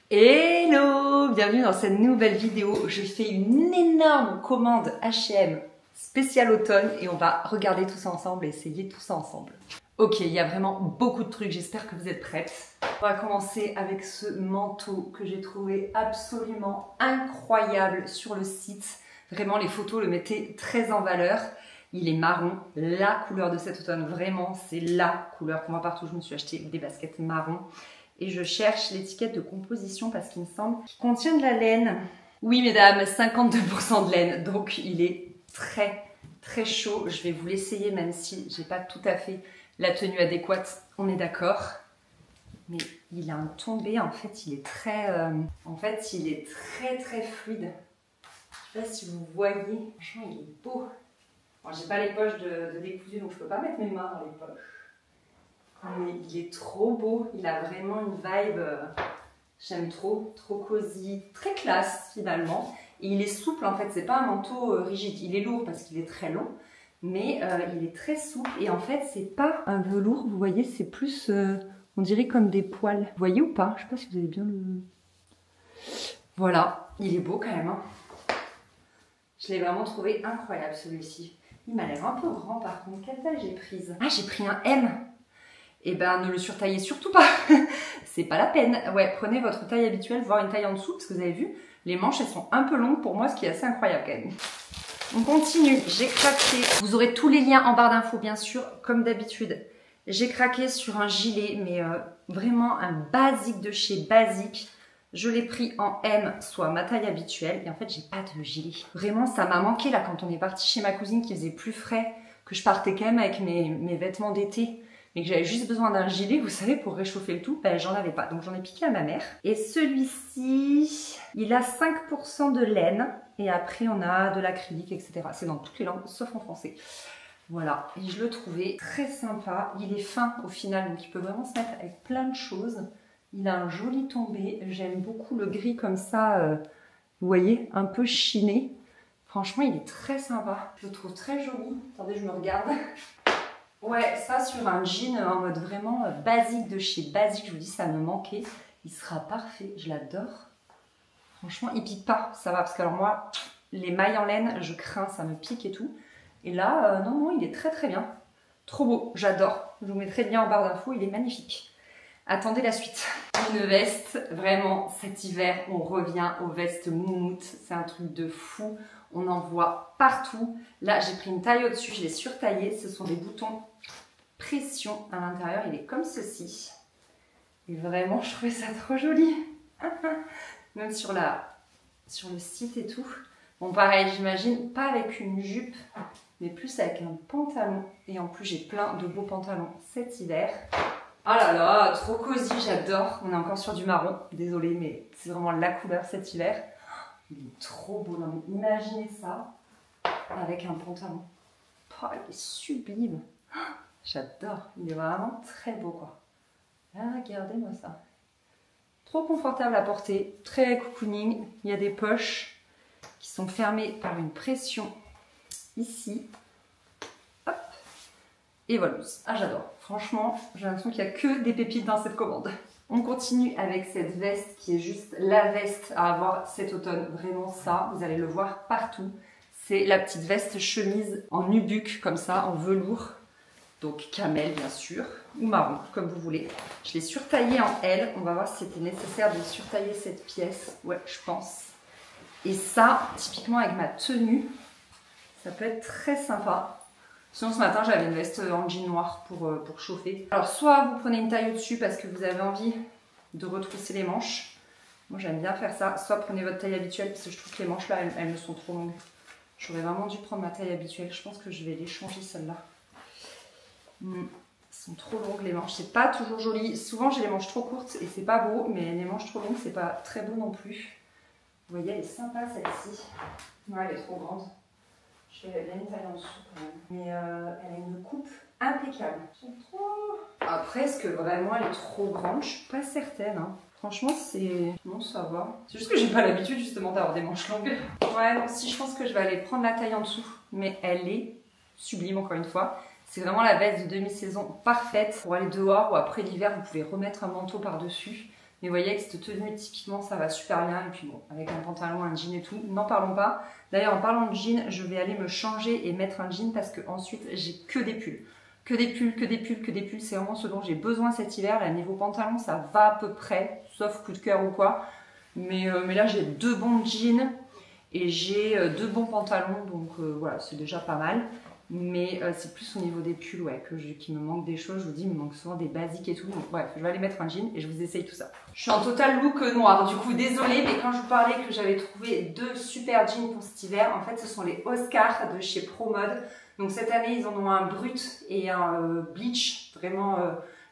Hello, bienvenue dans cette nouvelle vidéo. J'ai fait une énorme commande H&M spéciale automne et on va regarder tout ça ensemble et essayer tout ça ensemble. Ok, il y a vraiment beaucoup de trucs, j'espère que vous êtes prêtes. On va commencer avec ce manteau que j'ai trouvé absolument incroyable sur le site. Vraiment, les photos le mettaient très en valeur. Il est marron, la couleur de cet automne, vraiment, c'est la couleur qu'on voit partout. Je me suis acheté des baskets marron. Et je cherche l'étiquette de composition parce qu'il me semble qu'il contient de la laine. Oui, mesdames, 52% de laine. Donc, il est très chaud. Je vais vous l'essayer même si j'ai pas tout à fait la tenue adéquate. On est d'accord. Mais il a un tombé. En fait, il est très fluide. Je sais pas si vous voyez. Franchement, il est beau. Bon, j'ai pas les poches de décousu, donc je peux pas mettre mes mains dans les poches. Mais il est trop beau, il a vraiment une vibe, j'aime trop cosy, très classe finalement. Et il est souple en fait, c'est pas un manteau rigide, il est lourd parce qu'il est très long, mais il est très souple. Et en fait, c'est pas un velours, vous voyez, c'est plus, on dirait comme des poils. Vous voyez ou pas? Je sais pas si vous avez bien le... Voilà, il est beau quand même. Hein. Je l'ai vraiment trouvé incroyable celui-ci. Il m'a l'air un peu grand par contre, quelle taille j'ai prise? Ah, j'ai pris un M. Eh ben, ne le surtaillez surtout pas. C'est pas la peine. Ouais, prenez votre taille habituelle, voire une taille en dessous, parce que vous avez vu, les manches, elles sont un peu longues pour moi, ce qui est assez incroyable quand même. On continue. J'ai craqué. Vous aurez tous les liens en barre d'infos, bien sûr, comme d'habitude. J'ai craqué sur un gilet, mais vraiment un basique de chez Basique. Je l'ai pris en M, soit ma taille habituelle. Et en fait, j'ai pas de gilet. Vraiment, ça m'a manqué là quand on est parti chez ma cousine qui faisait plus frais, que je partais quand même avec mes vêtements d'été. Mais que j'avais juste besoin d'un gilet, vous savez, pour réchauffer le tout, ben j'en avais pas. Donc j'en ai piqué à ma mère. Et celui-ci, il a 5% de laine. Et après, on a de l'acrylique, etc. C'est dans toutes les langues, sauf en français. Voilà. Et je le trouvais très sympa. Il est fin au final, donc il peut vraiment se mettre avec plein de choses. Il a un joli tombé. J'aime beaucoup le gris comme ça, vous voyez, un peu chiné. Franchement, il est très sympa. Je le trouve très joli. Attendez, je me regarde. Ouais, ça sur un jean en mode vraiment basique de chez Basique, je vous dis, ça me manquait. Il sera parfait, je l'adore. Franchement, il pique pas, ça va, parce que alors moi, les mailles en laine, je crains, ça me pique et tout. Et là, non, il est très bien. Trop beau, j'adore. Je vous mettrai le lien en barre d'infos, il est magnifique. Attendez la suite. Une veste, vraiment, cet hiver, on revient aux vestes moumoutes. C'est un truc de fou. On en voit partout. Là, j'ai pris une taille au-dessus, je l'ai surtaillé. Ce sont des boutons pression. À l'intérieur, il est comme ceci. Et vraiment, je trouvais ça trop joli. Même sur le site et tout. Bon, pareil, j'imagine, pas avec une jupe, mais plus avec un pantalon. Et en plus, j'ai plein de beaux pantalons cet hiver. Oh là là, trop cosy, j'adore. On est encore sur du marron. Désolée, mais c'est vraiment la couleur cet hiver. Il est trop beau, non mais imaginez ça avec un pantalon. Oh, il est sublime. J'adore, il est vraiment très beau quoi. Ah, regardez-moi ça. Trop confortable à porter, très cocooning. Il y a des poches qui sont fermées par une pression ici. Hop. Et voilà. Ah, j'adore. Franchement, j'ai l'impression qu'il n'y a que des pépites dans cette commande. On continue avec cette veste qui est juste la veste à avoir cet automne. Vraiment ça, vous allez le voir partout. C'est la petite veste chemise en nubuck comme ça, en velours. Donc camel bien sûr, ou marron, comme vous voulez. Je l'ai surtaillée en L. On va voir si c'était nécessaire de surtailler cette pièce. Ouais, je pense. Et ça, typiquement avec ma tenue, ça peut être très sympa. Sinon ce matin j'avais une veste en jean noir pour chauffer. Alors soit vous prenez une taille au-dessus parce que vous avez envie de retrousser les manches. Moi j'aime bien faire ça. Soit prenez votre taille habituelle parce que je trouve que les manches là elles me sont trop longues. J'aurais vraiment dû prendre ma taille habituelle. Je pense que je vais les changer celle-là. Elles sont trop longues les manches. C'est pas toujours joli. Souvent j'ai les manches trop courtes et c'est pas beau. Mais les manches trop longues c'est pas très beau non plus. Vous voyez elle est sympa celle-ci. Ouais elle est trop grande. Je vais bien une taille en dessous quand même. Mais elle a une coupe impeccable. J'aime trop. Après, est-ce que vraiment elle est trop grande? Je suis pas certaine. Hein. Franchement, c'est... Non, ça va. C'est juste que j'ai pas l'habitude justement d'avoir des manches longues. Ouais, donc si je pense que je vais aller prendre la taille en dessous. Mais elle est sublime encore une fois. C'est vraiment la veste de demi-saison parfaite pour aller dehors ou après l'hiver, vous pouvez remettre un manteau par-dessus. Mais vous voyez, avec cette tenue, typiquement, ça va super bien. Et puis bon, avec un pantalon, un jean et tout, n'en parlons pas. D'ailleurs, en parlant de jean, je vais aller me changer et mettre un jean parce que ensuite j'ai que des pulls. Que des pulls, que des pulls, que des pulls. C'est vraiment ce dont j'ai besoin cet hiver. Là, niveau pantalon, ça va à peu près, sauf coup de cœur ou quoi. Mais là, j'ai 2 bons jeans et j'ai 2 bons pantalons. Donc voilà, c'est déjà pas mal. Mais c'est plus au niveau des pulls ouais, qu'il me manque des choses. Je vous dis, il me manque souvent des basiques et tout. Donc bref, je vais aller mettre un jean et je vous essaye tout ça. Je suis en total look noir. Du coup, désolée, mais quand je vous parlais que j'avais trouvé 2 super jeans pour cet hiver, en fait, ce sont les Oscar de chez ProMode. Donc cette année, ils en ont un brut et un bleach. Vraiment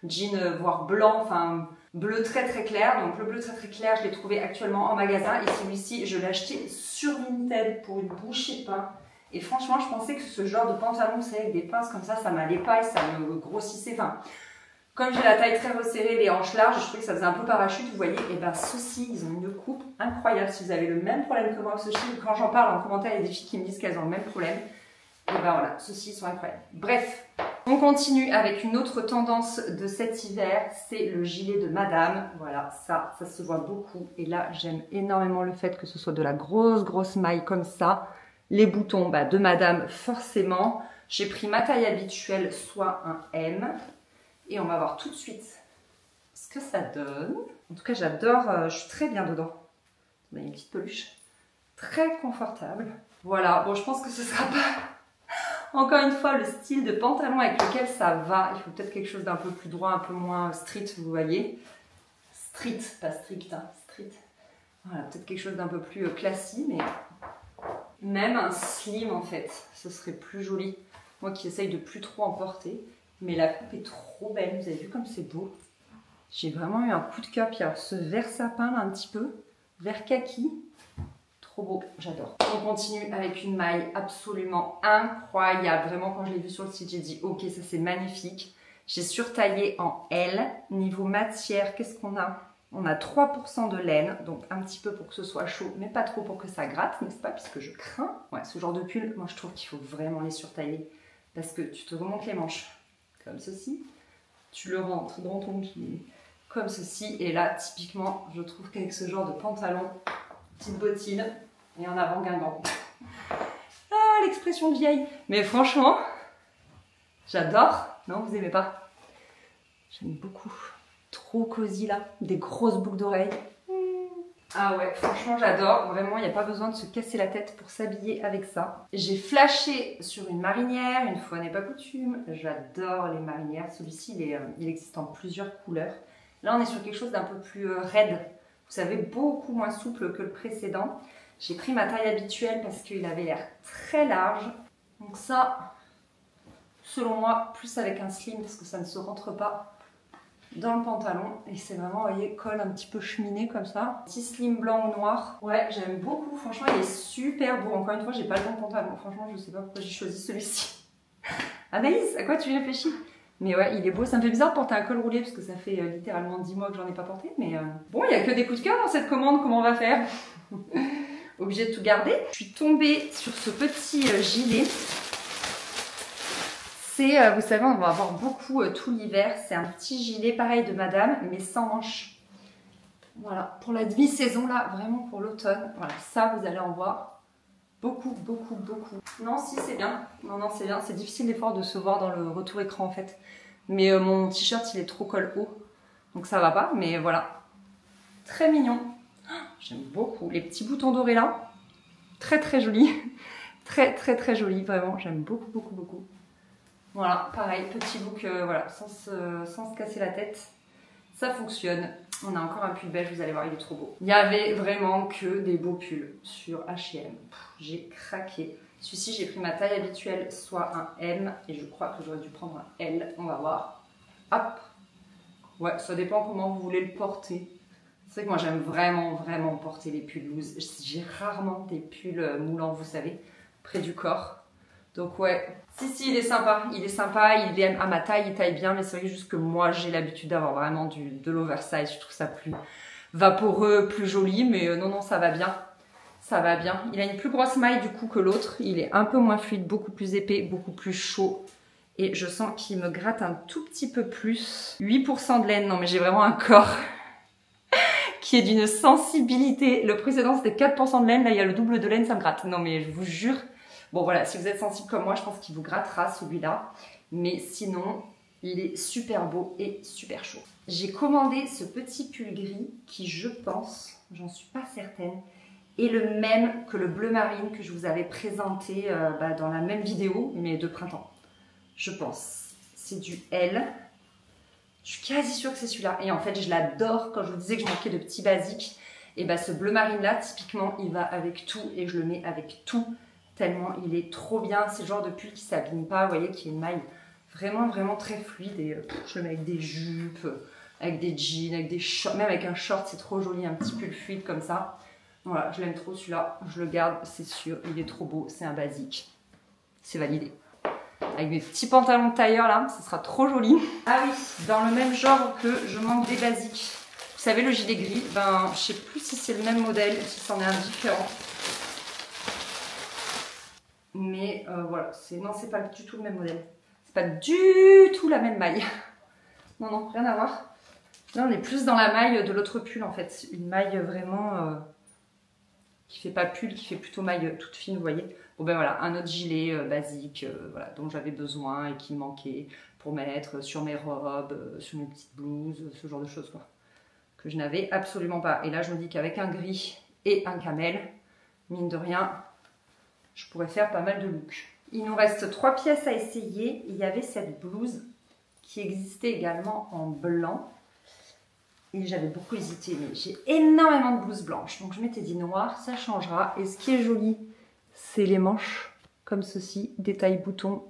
jean, voire blanc, enfin bleu très très clair. Donc le bleu très très clair, je l'ai trouvé actuellement en magasin. Et celui-ci, je l'ai acheté sur Vinted pour une bouchée de pain. Et franchement, je pensais que ce genre de pantalon, vous savez, avec des pinces comme ça m'allait pas et ça me grossissait. Enfin, comme j'ai la taille très resserrée, les hanches larges, je trouvais que ça faisait un peu parachute, vous voyez. Et ben, ceux-ci, ils ont une coupe incroyable. Si vous avez le même problème que moi, ceux-ci, quand j'en parle en commentaire, il y a des filles qui me disent qu'elles ont le même problème. Et ben voilà, ceux-ci sont incroyables. Bref, on continue avec une autre tendance de cet hiver, c'est le gilet de madame. Voilà, ça se voit beaucoup. Et là, j'aime énormément le fait que ce soit de la grosse maille comme ça. Les boutons de madame, forcément. J'ai pris ma taille habituelle, soit un M. Et on va voir tout de suite ce que ça donne. En tout cas, j'adore, je suis très bien dedans. Il y a une petite peluche. Très confortable. Voilà, bon, je pense que ce sera pas, encore une fois, le style de pantalon avec lequel ça va. Il faut peut-être quelque chose d'un peu plus droit, un peu moins street, vous voyez. Street, pas strict, hein, street. Voilà, peut-être quelque chose d'un peu plus classique, mais... Même un slim en fait, ce serait plus joli. Moi qui essaye de plus trop en porter. Mais la coupe est trop belle, vous avez vu comme c'est beau. J'ai vraiment eu un coup de cœur. Puis alors ce vert sapin là un petit peu, vert kaki. Trop beau, j'adore. On continue avec une maille absolument incroyable. Vraiment quand je l'ai vue sur le site, j'ai dit ok ça c'est magnifique. J'ai surtaillé en L. Niveau matière, qu'est-ce qu'on a ? On a 3% de laine, donc un petit peu pour que ce soit chaud, mais pas trop pour que ça gratte, n'est-ce pas? Puisque je crains. Ouais, ce genre de pull, moi je trouve qu'il faut vraiment les surtailler. Parce que tu te remontes les manches comme ceci. Tu le rentres dans ton pied comme ceci. Et là, typiquement, je trouve qu'avec ce genre de pantalon, petite bottine et en avant guingant. Ah, l'expression de vieille. Mais franchement, j'adore. Non, vous aimez pas? J'aime beaucoup. Trop cosy là, des grosses boucles d'oreilles. Ah ouais, franchement j'adore. Vraiment, il n'y a pas besoin de se casser la tête pour s'habiller avec ça. J'ai flashé sur une marinière, une fois n'est pas coutume. J'adore les marinières. Celui-ci, il existe en plusieurs couleurs. Là, on est sur quelque chose d'un peu plus raide. Vous savez, beaucoup moins souple que le précédent. J'ai pris ma taille habituelle parce qu'il avait l'air très large. Donc ça, selon moi, plus avec un slim parce que ça ne se rentre pas dans le pantalon et c'est vraiment, vous voyez, col un petit peu cheminé comme ça. Petit slim blanc ou noir. Ouais, j'aime beaucoup. Franchement, il est super beau. Encore une fois, j'ai pas le bon pantalon. Franchement, je sais pas pourquoi j'ai choisi celui-ci. Anaïs, à quoi tu réfléchis? Mais ouais, il est beau. Ça me fait bizarre de porter un col roulé parce que ça fait littéralement 10 mois que j'en ai pas porté. Mais bon, il y a que des coups de cœur dans cette commande. Comment on va faire? Obligée de tout garder. Je suis tombée sur ce petit gilet. C'est, vous savez, on va avoir beaucoup tout l'hiver. C'est un petit gilet pareil de madame, mais sans manches. Voilà, pour la demi-saison là, vraiment pour l'automne. Voilà, ça vous allez en voir beaucoup. Non, si c'est bien. Non, c'est bien. C'est difficile des fois de se voir dans le retour écran en fait. Mais mon t-shirt il est trop col haut, donc ça va pas. Mais voilà, très mignon. J'aime beaucoup les petits boutons dorés là. Très joli. Très joli. Vraiment, j'aime beaucoup. Voilà, pareil, petit look, voilà, sans se casser la tête. Ça fonctionne. On a encore un pull beige, vous allez voir, il est trop beau. Il y avait vraiment que des beaux pulls sur H&M. J'ai craqué. Celui-ci, j'ai pris ma taille habituelle, soit un M, et je crois que j'aurais dû prendre un L. On va voir. Hop. Ouais, ça dépend comment vous voulez le porter. C'est vrai que moi, j'aime vraiment porter les pulls loose. J'ai rarement des pulls moulants, vous savez, près du corps. Donc ouais, si, il est sympa, il est à ma taille, il taille bien, mais c'est vrai juste que moi j'ai l'habitude d'avoir vraiment de l'oversize, je trouve ça plus vaporeux, plus joli, mais non, ça va bien, Il a une plus grosse maille du coup que l'autre, il est un peu moins fluide, beaucoup plus épais, beaucoup plus chaud, et je sens qu'il me gratte un tout petit peu plus. 8% de laine, non mais j'ai vraiment un corps qui est d'une sensibilité. Le précédent, c'était 4% de laine. Là, il y a le double de laine, ça me gratte. Non, mais je vous jure. Bon, voilà, si vous êtes sensible comme moi, je pense qu'il vous grattera celui-là. Mais sinon, il est super beau et super chaud. J'ai commandé ce petit pull gris qui, je pense, j'en suis pas certaine, est le même que le bleu marine que je vous avais présenté dans la même vidéo, mais de printemps. Je pense. C'est du L. Je suis quasi sûre que c'est celui-là. Et en fait, je l'adore. Quand je vous disais que je manquais de petits basiques, et ce bleu marine là, typiquement, il va avec tout et je le mets avec tout. Tellement il est trop bien. C'est le genre de pull qui ne s'abîme pas. Vous voyez, qui est une maille vraiment, vraiment très fluide. Et je le mets avec des jupes, avec des jeans, avec des shorts. Même avec un short, c'est trop joli. Un petit pull fluide comme ça. Voilà, je l'aime trop celui-là, je le garde, c'est sûr, il est trop beau, c'est un basique, c'est validé. Avec mes petits pantalons de tailleur là, ça sera trop joli. Ah oui, dans le même genre que je manque des basiques. Vous savez le gilet gris, je sais plus si c'est le même modèle, si c'en est un différent. Mais voilà, non c'est pas du tout le même modèle. C'est pas du tout la même maille. Non, non, rien à voir. Là on est plus dans la maille de l'autre pull en fait, une maille vraiment... qui fait pas pull, qui fait plutôt maille toute fine, vous voyez. Bon ben voilà, un autre gilet basique, voilà, dont j'avais besoin et qui me manquait pour mettre sur mes robes, sur mes petites blouses, ce genre de choses quoi, que je n'avais absolument pas. Et là je me dis qu'avec un gris et un camel, mine de rien, je pourrais faire pas mal de looks. Il nous reste 3 pièces à essayer. Il y avait cette blouse qui existait également en blanc. Et j'avais beaucoup hésité, mais j'ai énormément de blouses blanches. Donc je m'étais dit noir, ça changera. Et ce qui est joli, c'est les manches, comme ceci, détail bouton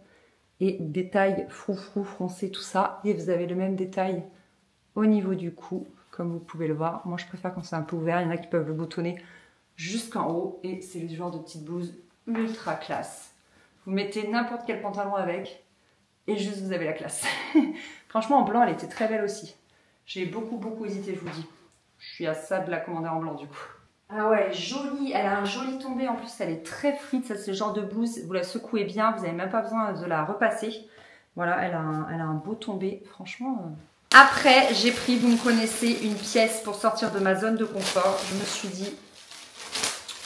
et détail froufrou, froncé, tout ça. Et vous avez le même détail au niveau du cou, comme vous pouvez le voir. Moi je préfère quand c'est un peu ouvert, il y en a qui peuvent le boutonner jusqu'en haut. Et c'est le genre de petite blouse ultra classe. Vous mettez n'importe quel pantalon avec et juste vous avez la classe. Franchement en blanc, elle était très belle aussi. J'ai beaucoup hésité, je vous dis. Je suis à ça de la commander en blanc du coup. Ah ouais, jolie. Elle a un joli tombé. En plus, elle est très fluide. Ça, c'est le genre de blouse. Vous la secouez bien. Vous n'avez même pas besoin de la repasser. Voilà, elle a un beau tombé. Franchement... Après, j'ai pris, vous me connaissez, une pièce pour sortir de ma zone de confort. Je me suis dit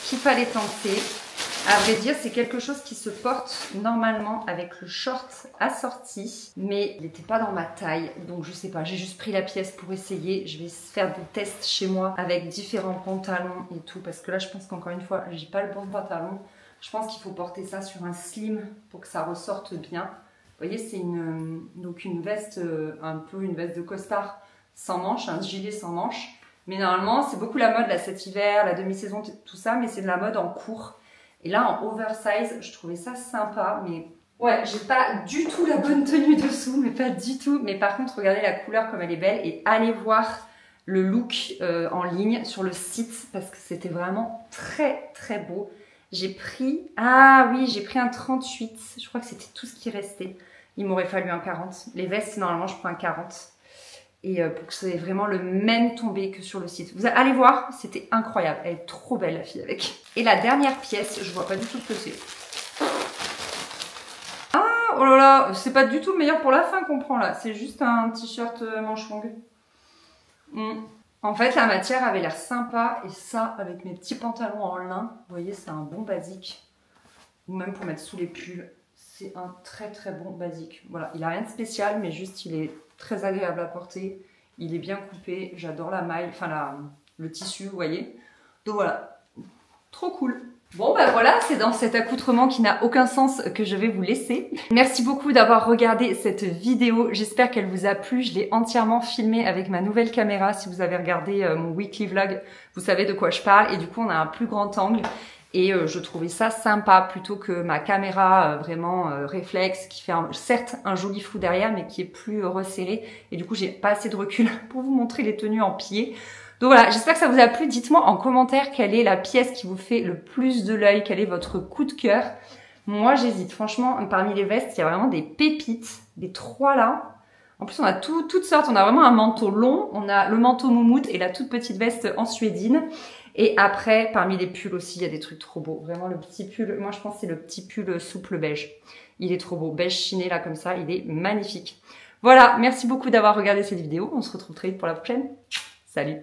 qu'il fallait tenter. À vrai dire, c'est quelque chose qui se porte normalement avec le short assorti, mais il n'était pas dans ma taille, donc je sais pas, j'ai juste pris la pièce pour essayer. Je vais faire des tests chez moi avec différents pantalons et tout, parce que là je pense qu'encore une fois, j'ai pas le bon pantalon. Je pense qu'il faut porter ça sur un slim pour que ça ressorte bien. Vous voyez, c'est donc une veste, un peu une veste de costard sans manches, un gilet sans manches. Mais normalement, c'est beaucoup la mode là, cet hiver, la demi-saison, tout ça, mais c'est de la mode en court. Et là, en oversize, je trouvais ça sympa, mais ouais, j'ai pas du tout la bonne tenue dessous, mais pas du tout. Mais par contre, regardez la couleur comme elle est belle et allez voir le look en ligne sur le site parce que c'était vraiment très beau. J'ai pris, ah oui, j'ai pris un 38, je crois que c'était tout ce qui restait. Il m'aurait fallu un 40. Les vestes, normalement, je prends un 40. Et pour que ce soit vraiment le même tombé que sur le site. Vous allez voir, c'était incroyable. Elle est trop belle la fille avec. Et la dernière pièce, je vois pas du tout ce que c'est. Ah, oh là là, c'est pas du tout le meilleur pour la fin qu'on prend là. C'est juste un t-shirt manche longue. En fait, la matière avait l'air sympa. Et ça, avec mes petits pantalons en lin, vous voyez, c'est un bon basique. Ou même pour mettre sous les pulls. C'est un très bon basique. Voilà, il a rien de spécial, mais juste il est très agréable à porter. Il est bien coupé. J'adore la maille, enfin le tissu, vous voyez. Donc voilà, trop cool. Bon ben voilà, c'est dans cet accoutrement qui n'a aucun sens que je vais vous laisser. Merci beaucoup d'avoir regardé cette vidéo. J'espère qu'elle vous a plu. Je l'ai entièrement filmée avec ma nouvelle caméra. Si vous avez regardé mon weekly vlog, vous savez de quoi je parle. Et du coup, on a un plus grand angle. Et je trouvais ça sympa plutôt que ma caméra vraiment réflexe qui fait certes un joli flou derrière mais qui est plus resserré. Et du coup, j'ai pas assez de recul pour vous montrer les tenues en pied. Donc voilà, j'espère que ça vous a plu. Dites-moi en commentaire quelle est la pièce qui vous fait le plus de l'œil, quel est votre coup de cœur. Moi, j'hésite. Franchement, parmi les vestes, il y a vraiment des pépites. Les 3 là. En plus, on a toutes sortes. On a vraiment un manteau long, on a le manteau moumoute et la toute petite veste en suédine. Et après, parmi les pulls aussi, il y a des trucs trop beaux. Vraiment, le petit pull, moi je pense que c'est le petit pull souple beige. Il est trop beau. Beige chiné là comme ça, il est magnifique. Voilà, merci beaucoup d'avoir regardé cette vidéo. On se retrouve très vite pour la prochaine. Salut!